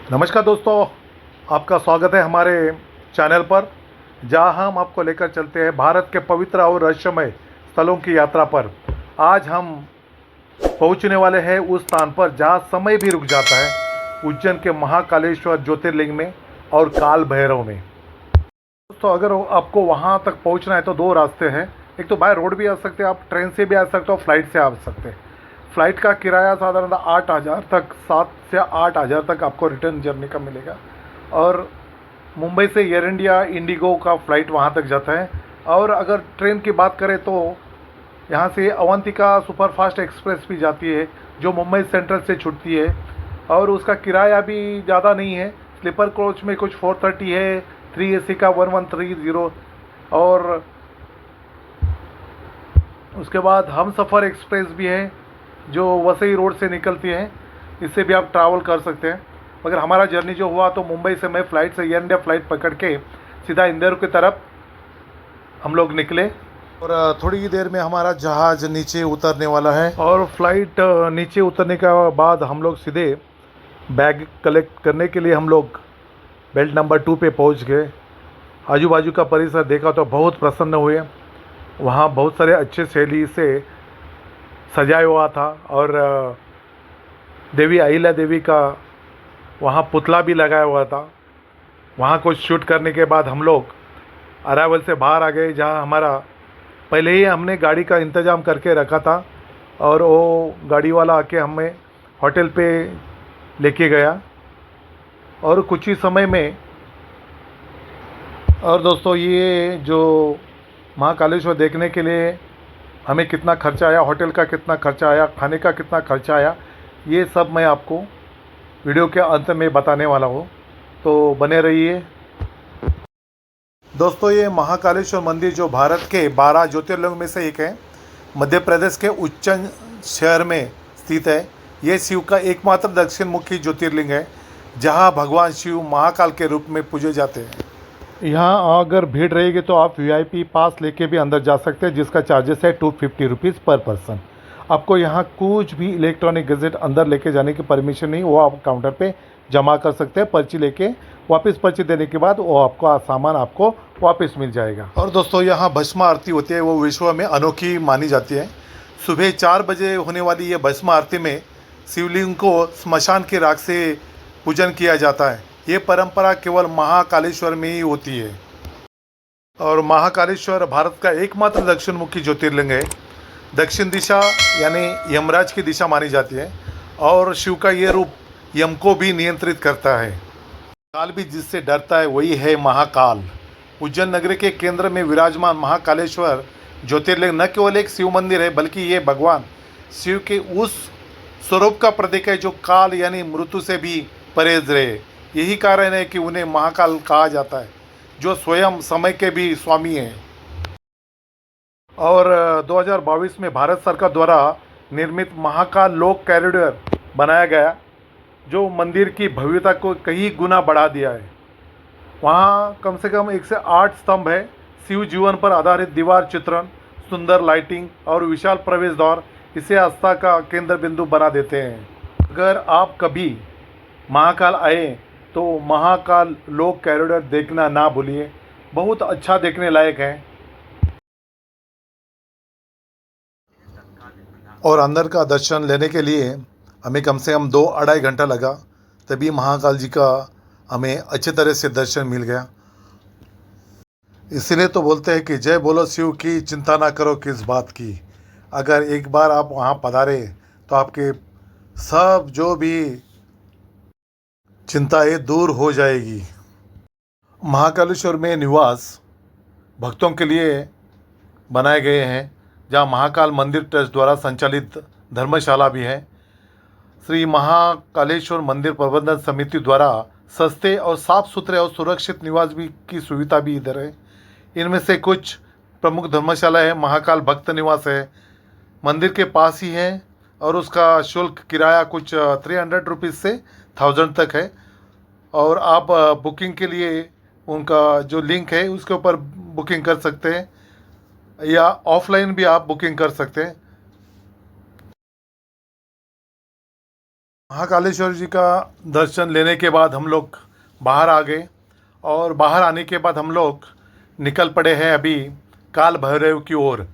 नमस्कार दोस्तों, आपका स्वागत है हमारे चैनल पर, जहां हम आपको लेकर चलते हैं भारत के पवित्र और रहस्यमय स्थलों की यात्रा पर। आज हम पहुंचने वाले हैं उस स्थान पर जहां समय भी रुक जाता है, उज्जैन के महाकालेश्वर ज्योतिर्लिंग में और काल भैरव में। दोस्तों, अगर आपको वहां तक पहुंचना है तो दो रास्ते हैं। एक तो बाय रोड भी आ सकते हैं, आप ट्रेन से भी आ सकते हो, फ्लाइट से आ सकते हैं। फ़्लाइट का किराया साधारणतः 8,000 तक, 7 से 8,000 तक आपको रिटर्न जर्नी का मिलेगा। और मुंबई से एयर इंडिया इंडिगो का फ़्लाइट वहाँ तक जाता है। और अगर ट्रेन की बात करें तो यहाँ से अवंतिका सुपरफास्ट एक्सप्रेस भी जाती है, जो मुंबई सेंट्रल से छूटती है। और उसका किराया भी ज़्यादा नहीं है। स्लीपर कोच में कुछ 430 है, 3 AC का 1130। और उसके बाद हम सफ़र एक्सप्रेस भी है, जो वसई रोड से निकलती हैं। इससे भी आप ट्रैवल कर सकते हैं। मगर हमारा जर्नी जो हुआ तो मुंबई से मैं फ़्लाइट से एयर इंडिया फ़्लाइट पकड़ के सीधा इंदौर की तरफ हम लोग निकले। और थोड़ी ही देर में हमारा जहाज़ नीचे उतरने वाला है। और फ़्लाइट नीचे उतरने के बाद हम लोग सीधे बैग कलेक्ट करने के लिए हम लोग बेल्ट नंबर 2 पे पहुंच गए। आजू बाजू का परिसर देखा तो बहुत प्रसन्न हुए। वहाँ बहुत सारे अच्छे शैली से सजाया हुआ था। और देवी अहिल्या देवी का वहाँ पुतला भी लगाया हुआ था। वहाँ कुछ शूट करने के बाद हम लोग अरावल से बाहर आ गए, जहाँ हमारा पहले ही हमने गाड़ी का इंतज़ाम करके रखा था। और वो गाड़ी वाला आके हमें होटल पे लेके गया। और कुछ ही समय में, और दोस्तों, ये जो महाकालेश्वर देखने के लिए हमें कितना खर्चा आया, होटल का कितना खर्चा आया, खाने का कितना खर्चा आया, ये सब मैं आपको वीडियो के अंत में बताने वाला हूँ, तो बने रहिए। दोस्तों, ये महाकालेश्वर मंदिर जो भारत के 12 ज्योतिर्लिंग में से एक है, मध्य प्रदेश के उज्जैन शहर में स्थित है। ये शिव का एकमात्र दक्षिण मुखी ज्योतिर्लिंग है, जहाँ भगवान शिव महाकाल के रूप में पूजे जाते हैं। यहाँ अगर भीड़ रहेगी तो आप VIP पास लेके भी अंदर जा सकते हैं, जिसका चार्जेस है 250 रुपीज़ पर पर्सन। आपको यहाँ कुछ भी इलेक्ट्रॉनिक गैजेट अंदर लेके जाने की परमिशन नहीं, वो आप काउंटर पे जमा कर सकते हैं पर्ची लेके। वापस पर्ची देने के बाद वो आपका सामान आपको वापस मिल जाएगा। और दोस्तों, यहाँ भस्म आरती होती है, वो विश्व में अनोखी मानी जाती है। सुबह 4 बजे होने वाली ये भस्म आरती में शिवलिंग को स्मशान की राख से पूजन किया जाता है। ये परंपरा केवल महाकालेश्वर में ही होती है। और महाकालेश्वर भारत का एकमात्र दक्षिण मुखी ज्योतिर्लिंग है। दक्षिण दिशा यानी यमराज की दिशा मानी जाती है। और शिव का ये रूप यम को भी नियंत्रित करता है। काल भी जिससे डरता है वही है महाकाल। उज्जैन नगरी के केंद्र में विराजमान महाकालेश्वर ज्योतिर्लिंग न केवल एक शिव मंदिर है, बल्कि ये भगवान शिव के उस स्वरूप का प्रतीक है जो काल यानी मृत्यु से भी परहेज रहे। यही कारण है कि उन्हें महाकाल कहा जाता है, जो स्वयं समय के भी स्वामी हैं। और 2022 में भारत सरकार द्वारा निर्मित महाकाल लोक कॉरिडोर बनाया गया, जो मंदिर की भव्यता को कई गुना बढ़ा दिया है। वहाँ कम से कम 1 से 8 स्तंभ है। शिव जीवन पर आधारित दीवार चित्रण, सुंदर लाइटिंग और विशाल प्रवेश द्वार इसे आस्था का केंद्र बिंदु बना देते हैं। अगर आप कभी महाकाल आए तो महाकाल लोक कॉरिडोर देखना ना भूलिए, बहुत अच्छा देखने लायक है। और अंदर का दर्शन लेने के लिए हमें कम से कम 2-2.5 घंटा लगा, तभी महाकाल जी का हमें अच्छे तरह से दर्शन मिल गया। इसलिए तो बोलते हैं कि जय बोलो शिव की, चिंता ना करो किस बात की। अगर एक बार आप वहाँ पधारे तो आपके सब जो भी चिंताएं दूर हो जाएगी। महाकालेश्वर में निवास भक्तों के लिए बनाए गए हैं, जहां महाकाल मंदिर ट्रस्ट द्वारा संचालित धर्मशाला भी है। श्री महाकालेश्वर मंदिर प्रबंधन समिति द्वारा सस्ते और साफ सुथरे और सुरक्षित निवास भी की सुविधा भी इधर है। इनमें से कुछ प्रमुख धर्मशाला है। महाकाल भक्त निवास है, मंदिर के पास ही है। और उसका शुल्क किराया कुछ 300 रुपीज़ से 1000 तक है। और आप बुकिंग के लिए उनका जो लिंक है उसके ऊपर बुकिंग कर सकते हैं, या ऑफलाइन भी आप बुकिंग कर सकते हैं। महाकालेश्वर जी का दर्शन लेने के बाद हम लोग बाहर आ गए और बाहर आने के बाद हम लोग निकल पड़े हैं अभी काल भैरव की ओर।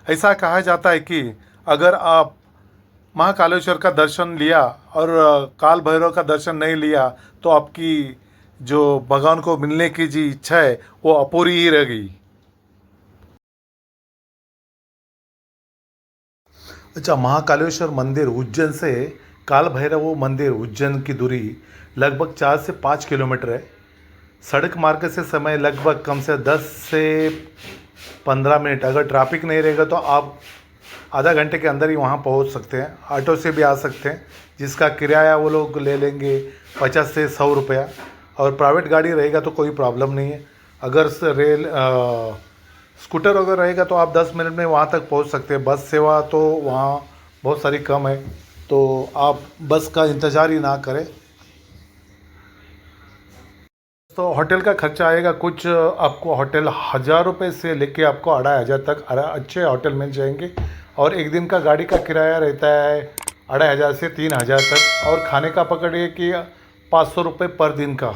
ऐसा कहा जाता है कि अगर आप महाकालेश्वर का दर्शन लिया और काल भैरव का दर्शन नहीं लिया तो आपकी जो भगवान को मिलने की जी इच्छा है वो अपूरी ही रह गई। अच्छा, महाकालेश्वर मंदिर उज्जैन से काल भैरव मंदिर उज्जैन की दूरी लगभग 4 से 5 किलोमीटर है। सड़क मार्ग से समय लगभग कम से 10 से 15 मिनट। अगर ट्रैफिक नहीं रहेगा तो आप आधा घंटे के अंदर ही वहाँ पहुँच सकते हैं। ऑटो से भी आ सकते हैं, जिसका किराया वो लोग ले लेंगे 50 से 100 रुपया। और प्राइवेट गाड़ी रहेगा तो कोई प्रॉब्लम नहीं है। अगर स्कूटर अगर रहेगा तो आप 10 मिनट में वहाँ तक पहुँच सकते हैं। बस सेवा तो वहाँ बहुत सारी कम है, तो आप बस का इंतज़ार ही ना करें। तो होटल का खर्चा आएगा कुछ, आपको होटल 1000 रुपये से लेके आपको 2500 तक अच्छे होटल मिल जाएंगे। और एक दिन का गाड़ी का किराया रहता है 2500 से 3000 तक। और खाने का पकड़िए कि 500 रुपये पर दिन का।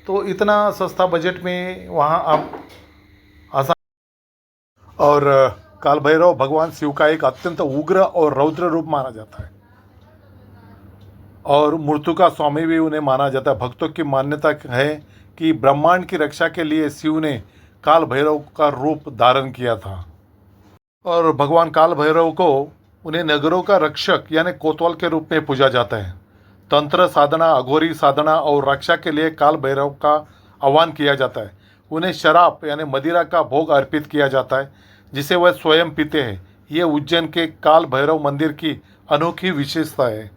तो इतना सस्ता बजट में वहाँ आप आसान। और काल भैरव भगवान शिव का एक अत्यंत उग्र और रौद्र रूप माना जाता है और मृत्यु का स्वामी भी उन्हें माना जाता है। भक्तों की मान्यता है कि ब्रह्मांड की रक्षा के लिए शिव ने काल भैरव का रूप धारण किया था और भगवान काल भैरव को उन्हें नगरों का रक्षक यानी कोतवाल के रूप में पूजा जाता है। तंत्र साधना, अघोरी साधना और रक्षा के लिए काल भैरव का आह्वान किया जाता है। उन्हें शराब यानी मदिरा का भोग अर्पित किया जाता है, जिसे वह स्वयं पीते हैं। ये उज्जैन के काल भैरव मंदिर की अनोखी विशेषता है।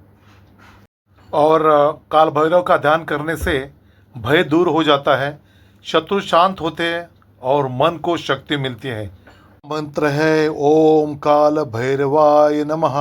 और काल भैरव का ध्यान करने से भय दूर हो जाता है, शत्रु शांत होते हैं और मन को शक्ति मिलती है। मंत्र है ओम काल भैरवाय नमः।